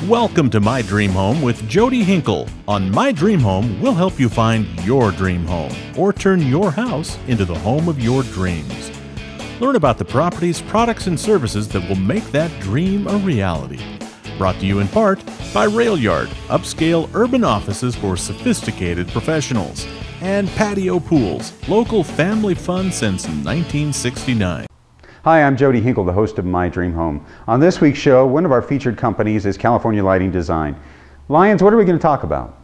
Welcome to My Dream Home with Jody Hinkle. On My Dream Home, we'll help you find your dream home or turn your house into the home of your dreams. Learn about the properties, products, and services that will make that dream a reality. Brought to you in part by Railyard, upscale urban offices for sophisticated professionals, and Patio Pools, local family fun since 1969. Hi, I'm Jody Hinkle, the host of My Dream Home. On this week's show, one of our featured companies is California Lighting Design. Lions, what are we going to talk about?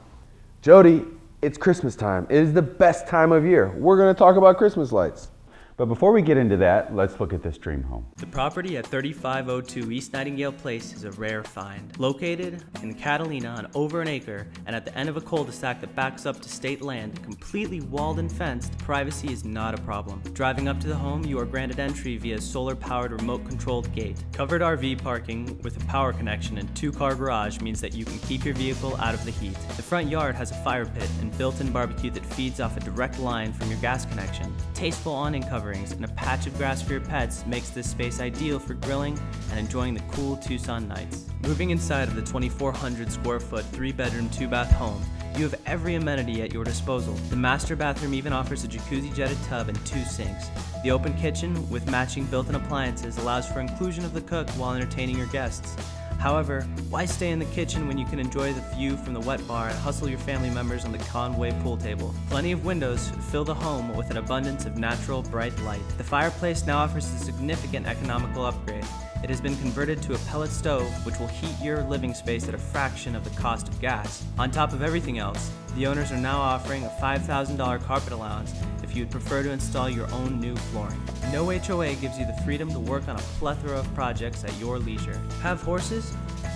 Jody, it's Christmas time. It is the best time of year. We're going to talk about Christmas lights. But before we get into that, let's look at this dream home. The property at 3502 East Nightingale Place is a rare find. Located in Catalina on over an acre and at the end of a cul-de-sac that backs up to state land, completely walled and fenced, privacy is not a problem. Driving up to the home, you are granted entry via a solar-powered remote-controlled gate. Covered RV parking with a power connection and two-car garage means that you can keep your vehicle out of the heat. The front yard has a fire pit and built-in barbecue that feeds off a direct line from your gas connection. Tasteful awning coverings and a patch of grass for your pets makes this space ideal for grilling and enjoying the cool Tucson nights. Moving inside of the 2,400 square foot 3-bedroom 2-bath home, you have every amenity at your disposal. The master bathroom even offers a jacuzzi jetted tub and 2 sinks. The open kitchen with matching built-in appliances allows for inclusion of the cook while entertaining your guests. However, why stay in the kitchen when you can enjoy the view from the wet bar and hustle your family members on the Conway pool table? Plenty of windows fill the home with an abundance of natural, bright light. The fireplace now offers a significant economical upgrade. It has been converted to a pellet stove, which will heat your living space at a fraction of the cost of gas. On top of everything else, the owners are now offering a $5,000 carpet allowance if you would prefer to install your own new flooring. No HOA gives you the freedom to work on a plethora of projects at your leisure. Have horses?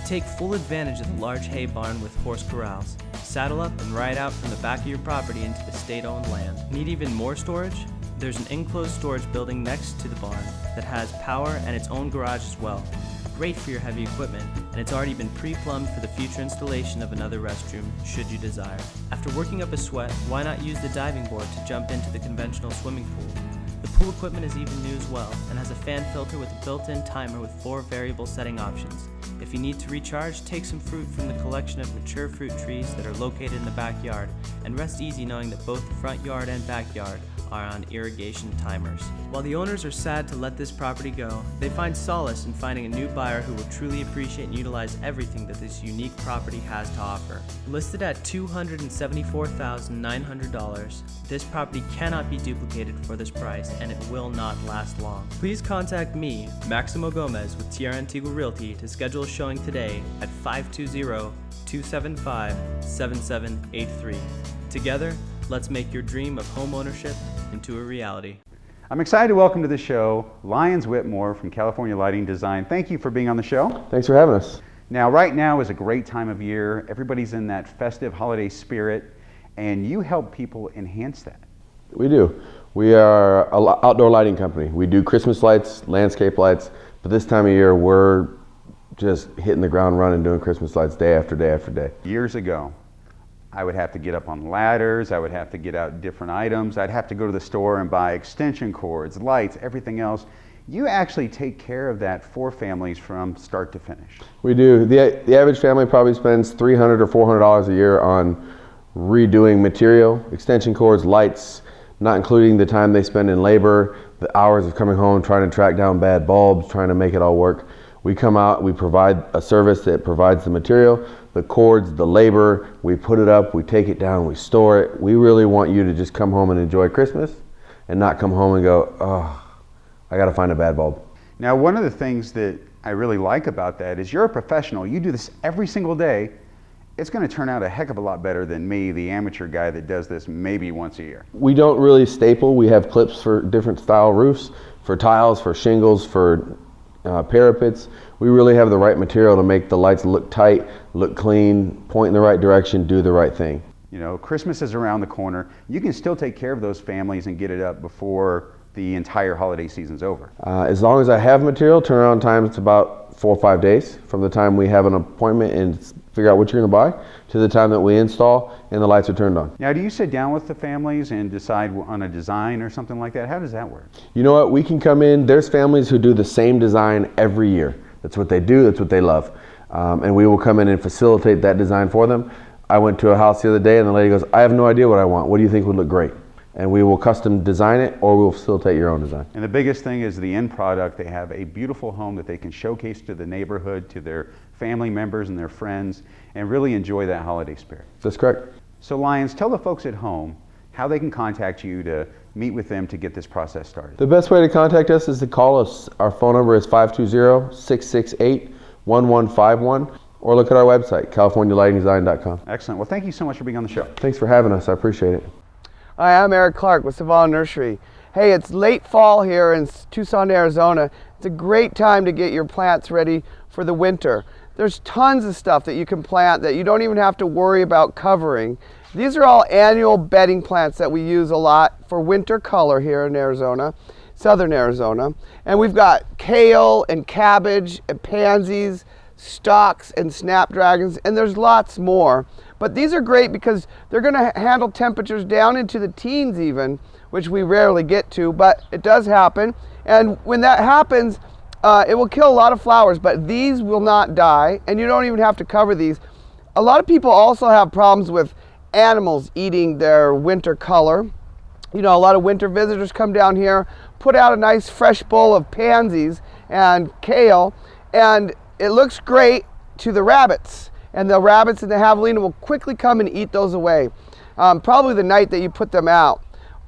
Take full advantage of the large hay barn with horse corrals. Saddle up and ride out from the back of your property into the state-owned land. Need even more storage? There's an enclosed storage building next to the barn that has power and its own garage as well. Great for your heavy equipment, and it's already been pre-plumbed for the future installation of another restroom, should you desire. After working up a sweat, why not use the diving board to jump into the conventional swimming pool? The pool equipment is even new as well, and has a fan filter with a built-in timer with 4 variable setting options. If you need to recharge, take some fruit from the collection of mature fruit trees that are located in the backyard, and rest easy knowing that both the front yard and backyard are on irrigation timers. While the owners are sad to let this property go, they find solace in finding a new buyer who will truly appreciate and utilize everything that this unique property has to offer. Listed at $274,900, this property cannot be duplicated for this price, and it will not last long. Please contact me, Maximo Gomez with Tierra Antigua Realty, to schedule a showing today at 520-275-7783. Together, let's make your dream of home ownership into a reality. I'm excited to welcome to the show Lyons Whitmore from California Lighting Design. Thank you for being on the show. Thanks for having us. Now, right now is a great time of year. Everybody's in that festive holiday spirit, and you help people enhance that. We do. We are an outdoor lighting company. We do Christmas lights, landscape lights, but this time of year we're just hitting the ground running doing Christmas lights day after day after day. Years ago, I would have to get up on ladders, I would have to get out different items, I'd have to go to the store and buy extension cords, lights, everything else. You actually take care of that for families from start to finish. We do. The average family probably spends $300 or $400 a year on redoing material, extension cords, lights, not including the time they spend in labor, the hours of coming home trying to track down bad bulbs, trying to make it all work. We come out, we provide a service that provides the material, the cords, the labor, we put it up, we take it down, we store it. We really want you to just come home and enjoy Christmas and not come home and go, oh, I gotta find a bad bulb. Now, one of the things that I really like about that is you're a professional. You do this every single day. It's gonna turn out a heck of a lot better than me, the amateur guy that does this maybe once a year. We don't really staple. We have clips for different style roofs, for tiles, for shingles, for parapets. We really have the right material to make the lights look tight, look clean, point in the right direction, do the right thing. You know, Christmas is around the corner. You can still take care of those families and get it up before the entire holiday season's over. As long as I have material, turnaround time is about 4 or 5 days from the time we have an appointment and figure out what you're going to buy to the time that we install and the lights are turned on. Now, do you sit down with the families and decide on a design or something like that? How does that work? You know what? We can come in. There's families who do the same design every year. That's what they do. That's what they love. and we will come in and facilitate that design for them. I went to a house the other day and the lady goes, I have no idea what I want. What do you think would look great? And we will custom design it, or we will facilitate your own design. And the biggest thing is the end product. They have a beautiful home that they can showcase to the neighborhood, to their family members and their friends, and really enjoy that holiday spirit. That's correct. So Lyons, tell the folks at home how they can contact you to meet with them to get this process started. The best way to contact us is to call us. Our phone number is 520-668-1151, or look at our website, californialightingdesign.com. Excellent. Well, thank you so much for being on the show. Thanks for having us. I appreciate it. Hi, I'm Eric Clark with Savannah Nursery. Hey, it's late fall here in Tucson, Arizona. It's a great time to get your plants ready for the winter. There's tons of stuff that you can plant that you don't even have to worry about covering. These are all annual bedding plants that we use a lot for winter color here in Arizona, southern Arizona. And we've got kale and cabbage and pansies, stocks and snapdragons, and there's lots more. But these are great because they're going to handle temperatures down into the teens even, which we rarely get to, but it does happen. And when that happens, it will kill a lot of flowers, but these will not die, and you don't even have to cover these. A lot of people also have problems with animals eating their winter color. You know, a lot of winter visitors come down here, put out a nice fresh bowl of pansies and kale, and it looks great to the rabbits. And the rabbits and the javelina will quickly come and eat those away, probably the night that you put them out.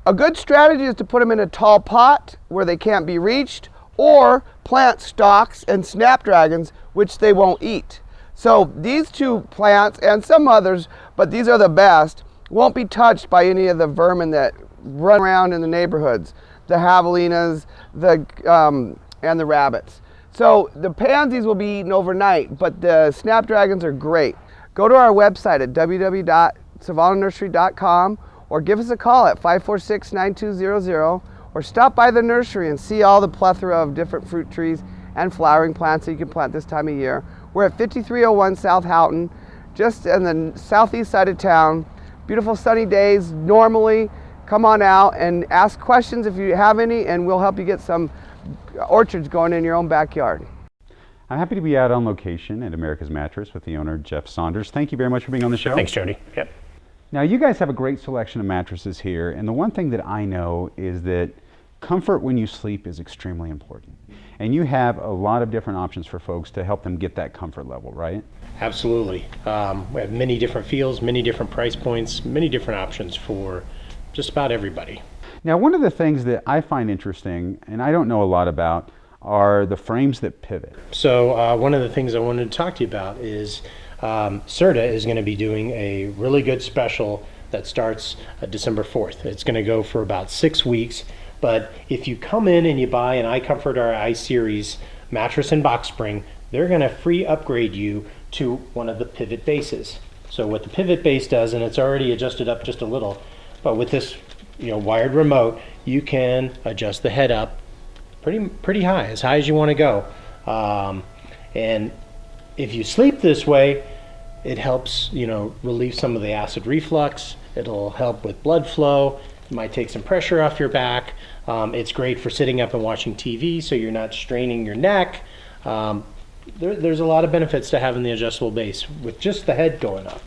A good strategy is to put them in a tall pot where they can't be reached, or plant stalks and snapdragons, which they won't eat. So these two plants, and some others, but these are the best, won't be touched by any of the vermin that run around in the neighborhoods, the javelinas, and the rabbits. So the pansies will be eaten overnight, but the snapdragons are great. Go to our website at www.savannanursery.com, or give us a call at 546-9200, or stop by the nursery and see all the plethora of different fruit trees and flowering plants that you can plant this time of year. We're at 5301 South Houghton, just in the southeast side of town. Beautiful sunny days normally. Come on out and ask questions if you have any, and we'll help you get some orchards going in your own backyard. I'm happy to be out on location at America's Mattress with the owner, Jeff Saunders. Thank you very much for being on the show. Thanks, Jody. Yep. Now, you guys have a great selection of mattresses here, and the one thing that I know is that comfort when you sleep is extremely important. And you have a lot of different options for folks to help them get that comfort level, right? Absolutely. We have many different feels, many different price points, many different options for just about everybody. Now, one of the things that I find interesting, and I don't know a lot about, are the frames that pivot. So one of the things I wanted to talk to you about is Serta is going to be doing a really good special that starts December 4th. It's going to go for about 6 weeks, but if you come in and you buy an iComfort or iSeries mattress and box spring, they're going to free upgrade you to one of the pivot bases. So what the pivot base does, and it's already adjusted up just a little, but with this wired remote, you can adjust the head up pretty high as you want to go. And if you sleep this way, it helps relieve some of the acid reflux. It'll help with blood flow. It might take some pressure off your back. It's great for sitting up and watching TV, so you're not straining your neck. There's a lot of benefits to having the adjustable base with just the head going up.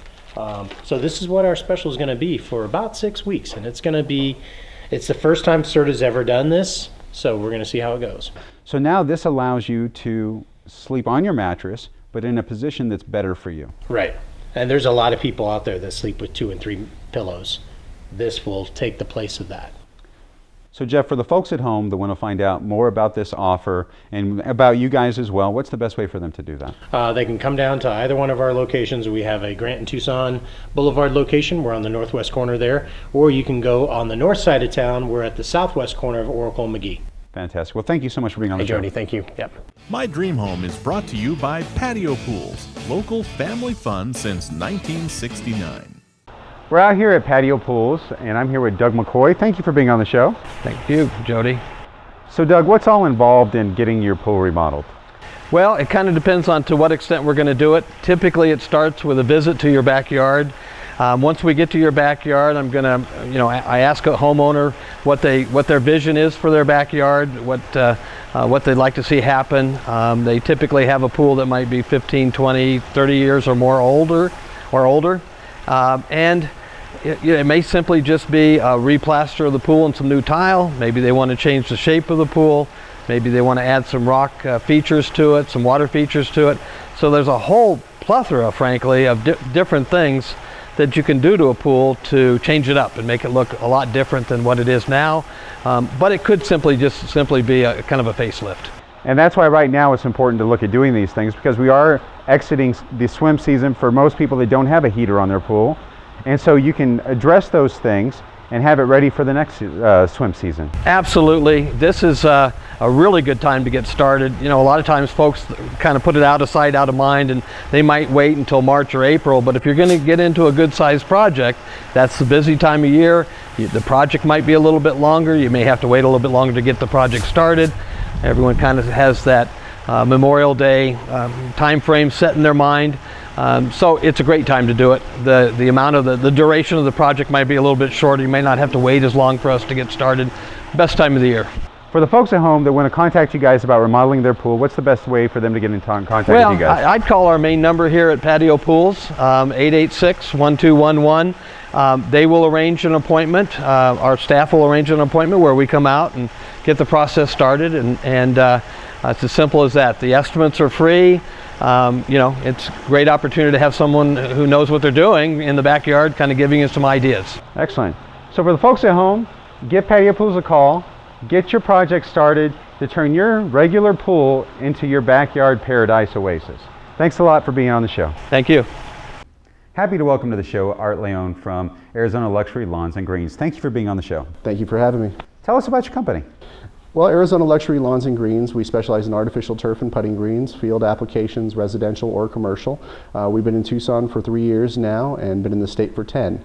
So this is what our special is going to be for about 6 weeks, and it's the first time Serta's ever done this, so we're going to see how it goes. So now this allows you to sleep on your mattress, but in a position that's better for you. Right. And there's a lot of people out there that sleep with 2 and 3 pillows. This will take the place of that. So Jeff, for the folks at home that want to find out more about this offer and about you guys as well, what's the best way for them to do that? They can come down to either one of our locations. We have a Grant and Tucson Boulevard location. We're on the northwest corner there. Or you can go on the north side of town. We're at the southwest corner of Oracle and McGee. Fantastic. Well, thank you so much for being on the show. Jody, thank you. Yep. My Dream Home is brought to you by Patio Pools, local family fun since 1969. We're out here at Patio Pools, and I'm here with Doug McCoy. Thank you for being on the show. Thank you, Jody. So Doug, what's all involved in getting your pool remodeled? Well, it kind of depends on to what extent we're going to do it. Typically, it starts with a visit to your backyard. Once we get to your backyard, I'm gonna, I ask a homeowner what their vision is for their backyard, what they'd like to see happen. They typically have a pool that might be 15, 20, 30 years or more older. And it may simply just be a replaster of the pool and some new tile. Maybe they want to change the shape of the pool. Maybe they want to add some rock features to it, some water features to it. So there's a whole plethora, frankly, of different things that you can do to a pool to change it up and make it look a lot different than what it is now. But it could simply be a kind of a facelift. And that's why right now it's important to look at doing these things, because we are exiting the swim season for most people that don't have a heater on their pool. And so you can address those things and have it ready for the next swim season. Absolutely. This is a really good time to get started. A lot of times folks kind of put it out of sight, out of mind, and they might wait until March or April. But if you're going to get into a good sized project, that's the busy time of year. The project might be a little bit longer. You may have to wait a little bit longer to get the project started. Everyone kind of has that Memorial Day time frame set in their mind. So it's a great time to do it. The amount of the duration of the project might be a little bit shorter. You may not have to wait as long for us to get started. Best time of the year. For the folks at home that want to contact you guys about remodeling their pool, what's the best way for them to get in contact with you guys? I'd call our main number here at Patio Pools, 886-1211. They will arrange an appointment. Our staff will arrange an appointment where we come out and get the process started, and it's as simple as that. The estimates are free. It's a great opportunity to have someone who knows what they're doing in the backyard kind of giving you some ideas. Excellent. So for the folks at home, give Patio Pools a call. Get your project started to turn your regular pool into your backyard paradise oasis. Thanks a lot for being on the show. Thank you. Happy to welcome to the show Art Leone from Arizona Luxury Lawns and Greens. Thank you for being on the show. Thank you for having me. Tell us about your company. Well, Arizona Luxury Lawns and Greens, we specialize in artificial turf and putting greens, field applications, residential or commercial. We've been in Tucson for 3 years now and been in the state for 10.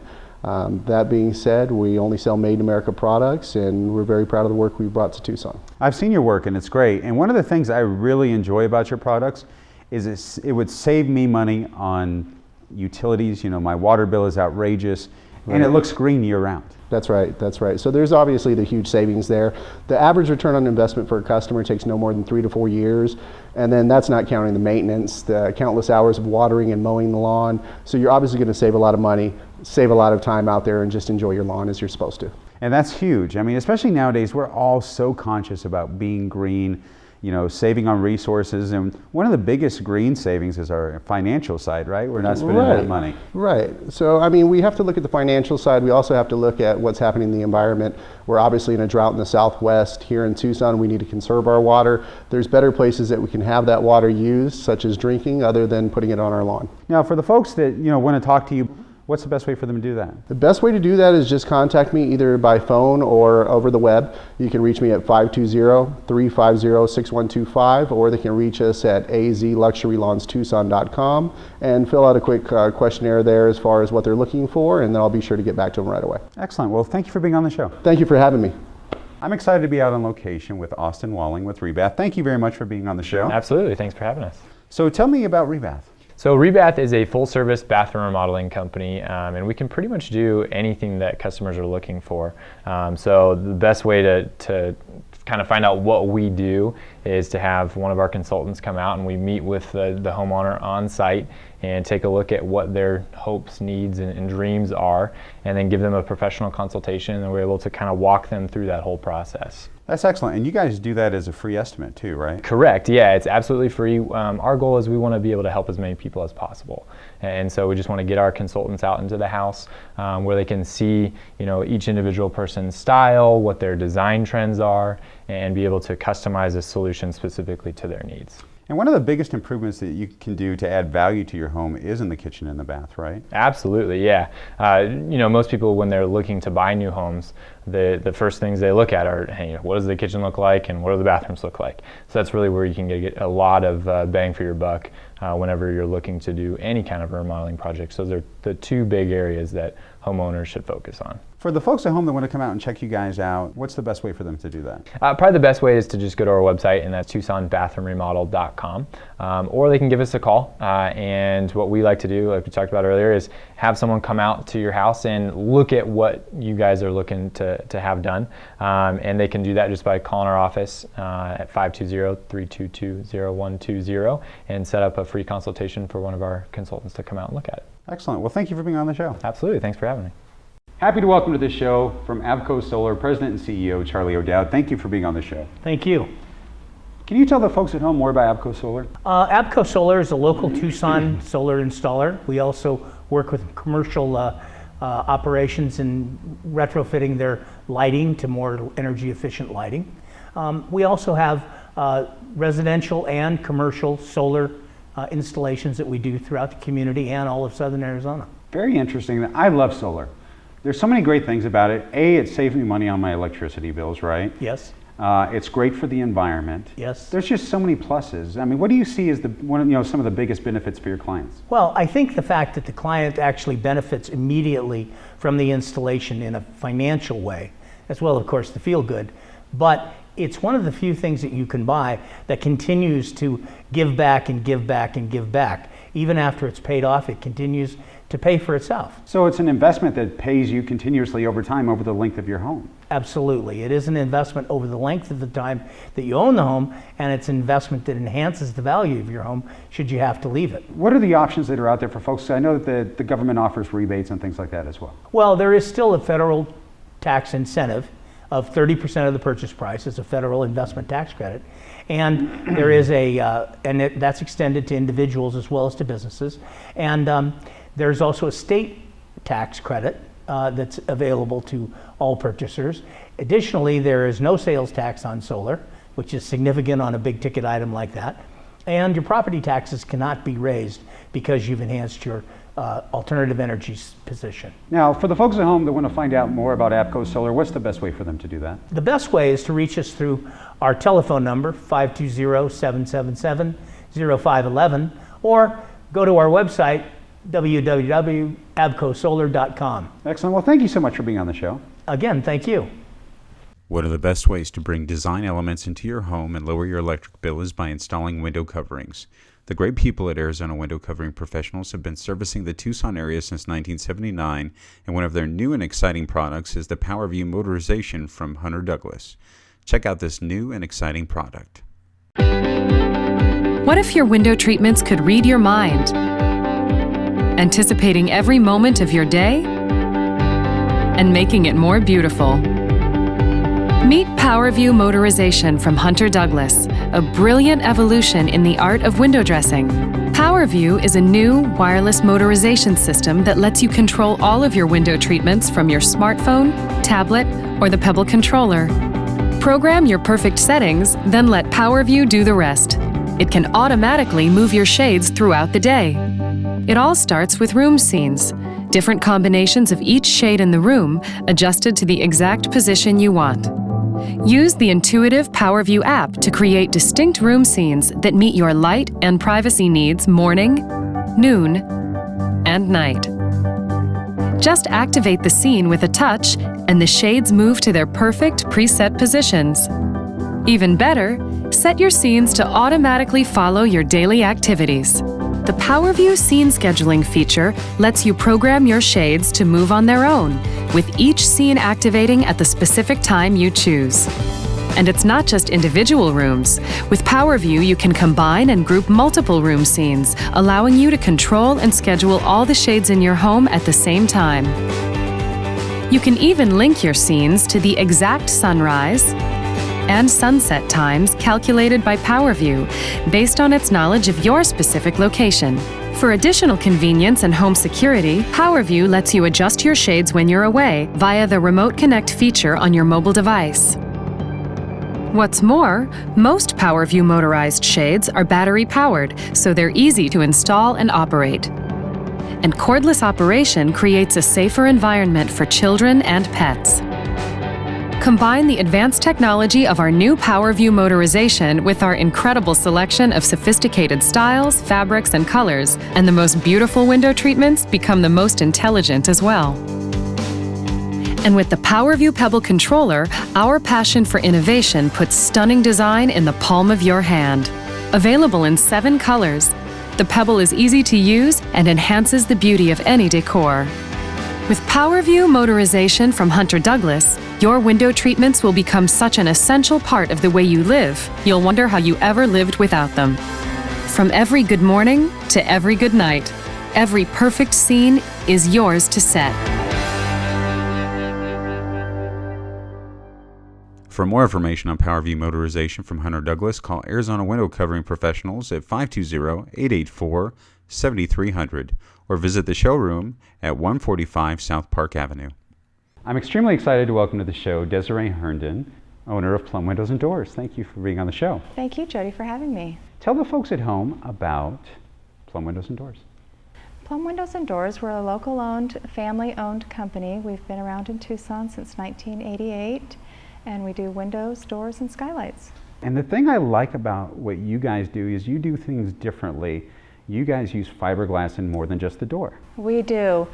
That being said, we only sell made in America products, and we're very proud of the work we've brought to Tucson. I've seen your work and it's great. And one of the things I really enjoy about your products is it would save me money on utilities. My water bill is outrageous, and it looks green year round. That's right, that's right. So there's obviously the huge savings there. The average return on investment for a customer takes no more than 3 to 4 years, and then that's not counting the maintenance, the countless hours of watering and mowing the lawn. So you're obviously going to save a lot of money, save a lot of time out there, and just enjoy your lawn as you're supposed to. And that's huge. I mean, especially nowadays, we're all so conscious about being green, saving on resources. And one of the biggest green savings is our financial side, right? We're not spending that money. Right. So, we have to look at the financial side. We also have to look at what's happening in the environment. We're obviously in a drought in the Southwest. Here in Tucson, we need to conserve our water. There's better places that we can have that water used, such as drinking, other than putting it on our lawn. Now, for the folks that, want to talk to you, what's the best way for them to do that? The best way to do that is just contact me either by phone or over the web. You can reach me at 520-350-6125, or they can reach us at azluxurylawns.tucson.com and fill out a quick questionnaire there as far as what they're looking for, and then I'll be sure to get back to them right away. Excellent. Well, thank you for being on the show. Thank you for having me. I'm excited to be out on location with Austin Walling with Reba Bath. Thank you very much for being on the show. Absolutely. Thanks for having us. So tell me about Reba Bath. So Reba Bath is a full-service bathroom remodeling company, and we can pretty much do anything that customers are looking for. So the best way to kind of find out what we do is to have one of our consultants come out and we meet with the homeowner on site and take a look at what their hopes, needs, and dreams are, and then give them a professional consultation, and we're able to kind of walk them through that whole process. That's excellent. And you guys do that as a free estimate too, right? Correct. Yeah, it's absolutely free. Our goal is we want to be able to help as many people as possible. And so we just want to get our consultants out into the house where they can see, each individual person's style, what their design trends are, and be able to customize a solution specifically to their needs. And one of the biggest improvements that you can do to add value to your home is in the kitchen and the bath, right? Absolutely, yeah. Most people, when they're looking to buy new homes, the first things they look at are, hey, what does the kitchen look like and what do the bathrooms look like? So that's really where you can get a lot of bang for your buck whenever you're looking to do any kind of remodeling projects. Those are the two big areas that homeowners should focus on. For the folks at home that want to come out and check you guys out, what's the best way for them to do that? Probably the best way is to just go to our website, and that's TucsonBathroomRemodel.com, or they can give us a call. And what we like to do, like we talked about earlier, is have someone come out to your house and look at what you guys are looking to have done. And they can do that just by calling our office at 520-322-0120 and set up a free consultation for one of our consultants to come out and look at it. Excellent. Well, thank you for being on the show. Absolutely. Thanks for having me. Happy to welcome to the show from Abco Solar, President and CEO Charlie O'Dowd. Thank you for being on the show. Thank you. Can you tell the folks at home more about Abco Solar? Abco Solar is a local Tucson solar installer. We also work with commercial operations in retrofitting their lighting to more energy efficient lighting. We also have residential and commercial solar installations that we do throughout the community and all of Southern Arizona. Very interesting. I love solar. There's so many great things about it. A, it saves me money on my electricity bills, right? Yes. It's great for the environment. Yes. There's just so many pluses. I mean, what do you see as some of the biggest benefits for your clients? Well, I think the fact that the client actually benefits immediately from the installation in a financial way, as well, of course, the feel good, but it's one of the few things that you can buy that continues to give back and give back and give back. Even after it's paid off, it continues to pay for itself. So it's an investment that pays you continuously over time, over the length of your home. Absolutely. It is an investment over the length of the time that you own the home, and it's an investment that enhances the value of your home should you have to leave it. What are the options that are out there for folks? I know that the government offers rebates and things like that as well. Well, there is still a federal tax incentive of 30% of the purchase price as a federal investment tax credit. And there is that's extended to individuals as well as to businesses. And there's also a state tax credit that's available to all purchasers. Additionally, there is no sales tax on solar, which is significant on a big ticket item like that. And your property taxes cannot be raised because you've enhanced your alternative energy position. Now, for the folks at home that want to find out more about Abco Solar, what's the best way for them to do that? The best way is to reach us through our telephone number, 520-777-0511, or go to our website, www.abcosolar.com. Excellent. Well, thank you so much for being on the show. Again, thank you. One of the best ways to bring design elements into your home and lower your electric bill is by installing window coverings. The great people at Arizona Window Covering Professionals have been servicing the Tucson area since 1979, and one of their new and exciting products is the PowerView motorization from Hunter Douglas. Check out this new and exciting product. What if your window treatments could read your mind, anticipating every moment of your day and making it more beautiful? Meet PowerView motorization from Hunter Douglas, a brilliant evolution in the art of window dressing. PowerView is a new wireless motorization system that lets you control all of your window treatments from your smartphone, tablet, or the Pebble controller. Program your perfect settings, then let PowerView do the rest. It can automatically move your shades throughout the day. It all starts with room scenes, different combinations of each shade in the room adjusted to the exact position you want. Use the intuitive PowerView app to create distinct room scenes that meet your light and privacy needs morning, noon, and night. Just activate the scene with a touch, and the shades move to their perfect preset positions. Even better, set your scenes to automatically follow your daily activities. The PowerView scene scheduling feature lets you program your shades to move on their own, with each scene activating at the specific time you choose. And it's not just individual rooms. With PowerView, you can combine and group multiple room scenes, allowing you to control and schedule all the shades in your home at the same time. You can even link your scenes to the exact sunrise and sunset times calculated by PowerView based on its knowledge of your specific location. For additional convenience and home security, PowerView lets you adjust your shades when you're away via the Remote Connect feature on your mobile device. What's more, most PowerView motorized shades are battery-powered, so they're easy to install and operate. And cordless operation creates a safer environment for children and pets. Combine the advanced technology of our new PowerView motorization with our incredible selection of sophisticated styles, fabrics, and colors, and the most beautiful window treatments become the most intelligent as well. And with the PowerView Pebble controller, our passion for innovation puts stunning design in the palm of your hand. Available in 7 colors, the Pebble is easy to use and enhances the beauty of any decor. With PowerView motorization from Hunter Douglas, your window treatments will become such an essential part of the way you live, you'll wonder how you ever lived without them. From every good morning to every good night, every perfect scene is yours to set. For more information on PowerView motorization from Hunter Douglas, call Arizona Window Covering Professionals at 520-884-7300 or visit the showroom at 145 South Park Avenue. I'm extremely excited to welcome to the show Desiree Herndon, owner of Plum Windows and Doors. Thank you for being on the show. Thank you, Jody, for having me. Tell the folks at home about Plum Windows and Doors. Plum Windows and Doors, we're a local-owned, family-owned company. We've been around in Tucson since 1988, and we do windows, doors, and skylights. And the thing I like about what you guys do is you do things differently. You guys use fiberglass in more than just the door. We do.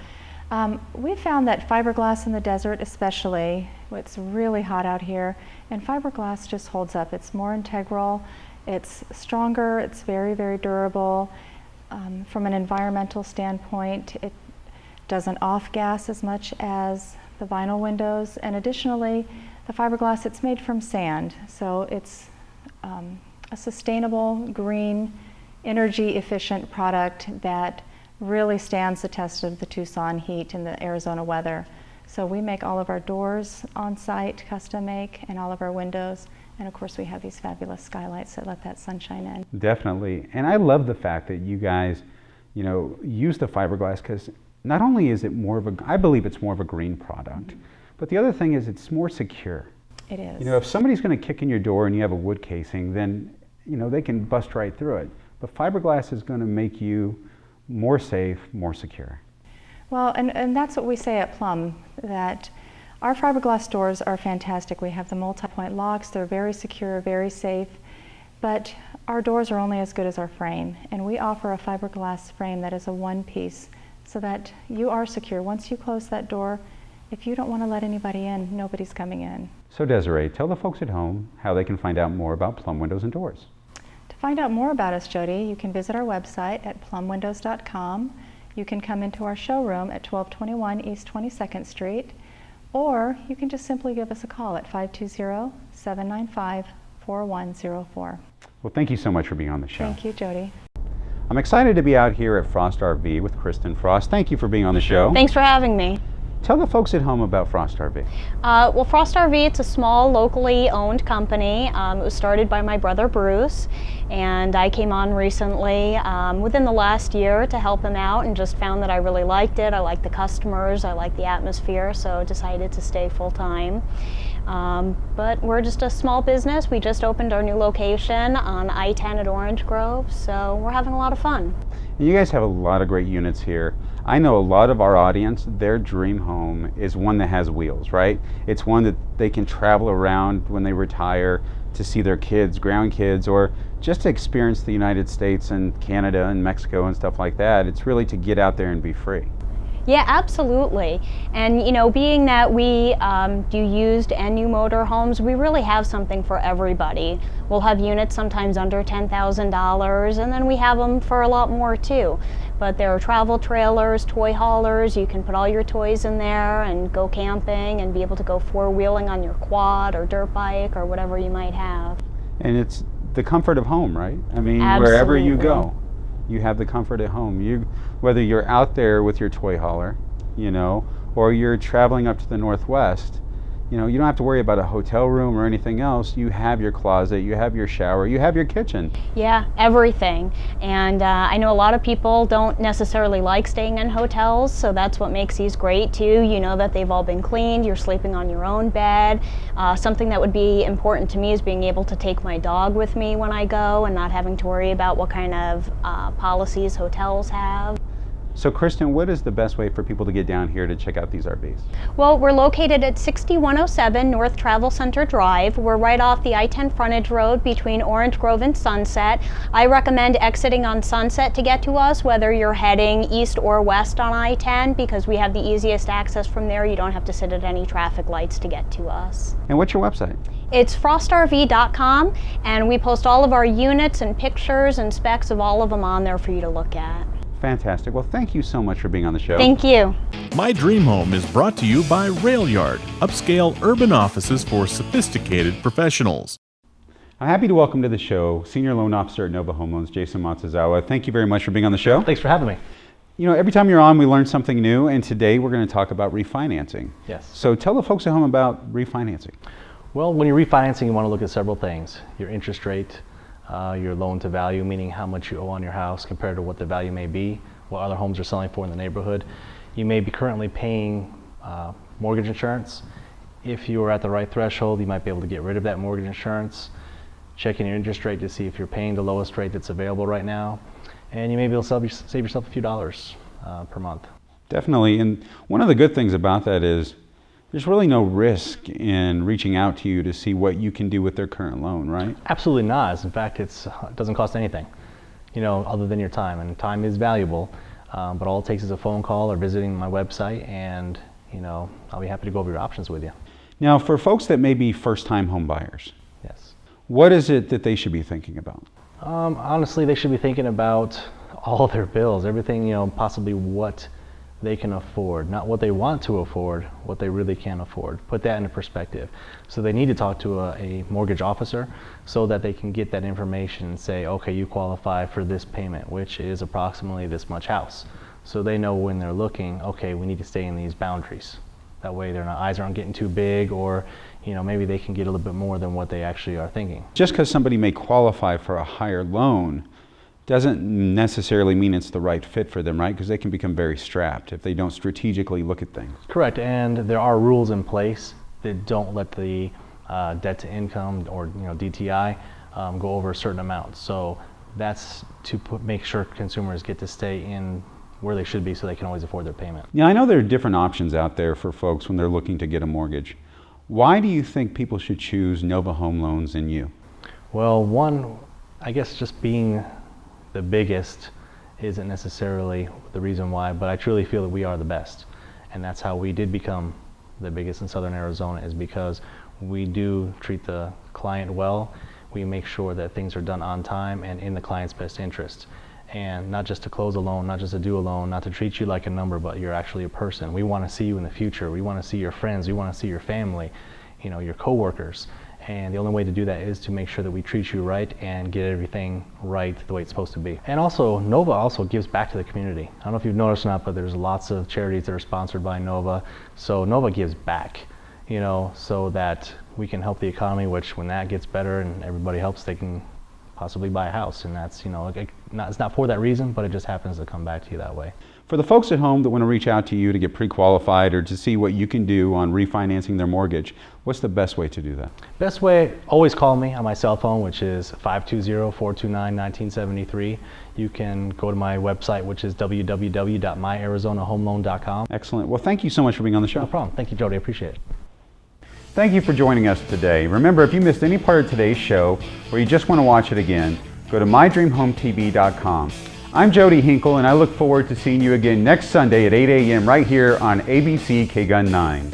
We found that fiberglass in the desert especially, it's really hot out here, and fiberglass just holds up. It's more integral, it's stronger, it's very, very durable. From an environmental standpoint, it doesn't off-gas as much as the vinyl windows, and additionally, the fiberglass, it's made from sand, so it's a sustainable, green, energy-efficient product that really stands the test of the Tucson heat and the Arizona weather. So we make all of our doors on site, custom make, and all of our windows. And of course we have these fabulous skylights that let that sunshine in. Definitely. And I love the fact that you guys, use the fiberglass because not only is it I believe it's more of a green product, but the other thing is it's more secure. It is. If somebody's going to kick in your door and you have a wood casing, then, they can bust right through it. But fiberglass is going to make you more safe, more secure. Well, and that's what we say at Plum, that our fiberglass doors are fantastic. We have the multi-point locks. They're very secure, very safe, but our doors are only as good as our frame, and we offer a fiberglass frame that is a one-piece so that you are secure. Once you close that door, if you don't want to let anybody in, nobody's coming in. So Desiree, tell the folks at home how they can find out more about Plum Windows and Doors. To find out more about us, Jody, you can visit our website at plumwindows.com. You can come into our showroom at 1221 East 22nd Street, or you can just simply give us a call at 520-795-4104. Well, thank you so much for being on the show. Thank you, Jody. I'm excited to be out here at Frost RV with Kristen Frost. Thank you for being on the show. Thanks for having me. Tell the folks at home about Frost RV. Well, Frost RV, it's a small, locally owned company. It was started by my brother Bruce, and I came on recently within the last year to help him out, and just found that I really liked it. I liked the customers, I liked the atmosphere, so decided to stay full-time. But we're just a small business. We just opened our new location on I-10 at Orange Grove, so we're having a lot of fun. You guys have a lot of great units here. I know a lot of our audience, their dream home is one that has wheels, right? It's one that they can travel around when they retire to see their kids, grandkids, or just to experience the United States and Canada and Mexico and stuff like that. It's really to get out there and be free. Yeah, absolutely. And being that we do used and new motor homes, we really have something for everybody. We'll have units sometimes under $10,000, and then we have them for a lot more too. But there are travel trailers, toy haulers. You can put all your toys in there and go camping and be able to go four-wheeling on your quad or dirt bike or whatever you might have. And it's the comfort of home, right? I mean, Absolutely. Wherever you go, you have the comfort at home. Whether you're out there with your toy hauler, or you're traveling up to the Northwest, you don't have to worry about a hotel room or anything else. You have your closet, you have your shower, you have your kitchen. Yeah, everything. And I know a lot of people don't necessarily like staying in hotels, so that's what makes these great too. You know that they've all been cleaned, you're sleeping on your own bed. Something that would be important to me is being able to take my dog with me when I go and not having to worry about what kind of policies hotels have. So Kristen, what is the best way for people to get down here to check out these RVs? Well, we're located at 6107 North Travel Center Drive. We're right off the I-10 frontage road between Orange Grove and Sunset. I recommend exiting on Sunset to get to us, whether you're heading east or west on I-10, because we have the easiest access from there. You don't have to sit at any traffic lights to get to us. And what's your website? It's frostrv.com, and we post all of our units and pictures and specs of all of them on there for you to look at. Fantastic. Well, thank you so much for being on the show. Thank you. My Dream Home is brought to you by Rail Yard, upscale urban offices for sophisticated professionals. I'm happy to welcome to the show Senior Loan Officer at Nova Home Loans, Jason Matsuzawa. Thank you very much for being on the show. Thanks for having me. You know, every time you're on, we learn something new, and today we're going to talk about refinancing. Yes. So tell the folks at home about refinancing. Well, when you're refinancing, you want to look at several things. Your interest rate, your loan to value, meaning how much you owe on your house compared to what the value may be, what other homes are selling for in the neighborhood. You may be currently paying mortgage insurance. If you are at the right threshold, you might be able to get rid of that mortgage insurance. Checking your interest rate to see if you're paying the lowest rate that's available right now. And you may be able to save yourself a few dollars per month. Definitely, and one of the good things about that is there's really no risk in reaching out to you to see what you can do with their current loan, right? Absolutely not. In fact, it doesn't cost anything, you know, other than your time, and time is valuable. But all it takes is a phone call or visiting my website, and you know, I'll be happy to go over your options with you. Now, for folks that may be first-time home buyers, yes, what is it that they should be thinking about? Honestly, they should be thinking about all their bills, everything, you know, possibly what they can afford, not what they want to afford, what they really can afford. Put that into perspective. So they need to talk to a mortgage officer so that they can get that information and say, okay, you qualify for this payment, which is approximately this much house. So they know when they're looking, okay, we need to stay in these boundaries. That way their eyes aren't getting too big, or you know, maybe they can get a little bit more than what they actually are thinking. Just because somebody may qualify for a higher loan doesn't necessarily mean it's the right fit for them, right? Because they can become very strapped if they don't strategically look at things. Correct, and there are rules in place that don't let the debt to income, or you know, DTI, go over a certain amount. So that's to make sure consumers get to stay in where they should be so they can always afford their payment. Now, I know there are different options out there for folks when they're looking to get a mortgage. Why do you think people should choose Nova Home Loans and you? Well, one, I guess just being the biggest isn't necessarily the reason why, but I truly feel that we are the best. And that's how we did become the biggest in Southern Arizona, is because we do treat the client well. We make sure that things are done on time and in the client's best interest. And not just to close a loan, not just to do a loan, not to treat you like a number, but you're actually a person. We want to see you in the future. We want to see your friends. We want to see your family, you know, your coworkers. And the only way to do that is to make sure that we treat you right and get everything right the way it's supposed to be. And also, Nova also gives back to the community. I don't know if you've noticed or not, but there's lots of charities that are sponsored by Nova. So Nova gives back, you know, so that we can help the economy, which when that gets better and everybody helps, they can possibly buy a house. And that's, you know, it's not for that reason, but it just happens to come back to you that way. For the folks at home that want to reach out to you to get pre-qualified or to see what you can do on refinancing their mortgage, what's the best way to do that? Best way, always call me on my cell phone, which is 520-429-1973. You can go to my website, which is www.myarizonahomeloan.com. Excellent. Well, thank you so much for being on the show. No problem. Thank you, Jody. I appreciate it. Thank you for joining us today. Remember, if you missed any part of today's show or you just want to watch it again, go to mydreamhometv.com. I'm Jody Hinkle, and I look forward to seeing you again next Sunday at 8 a.m. right here on ABC KGUN 9.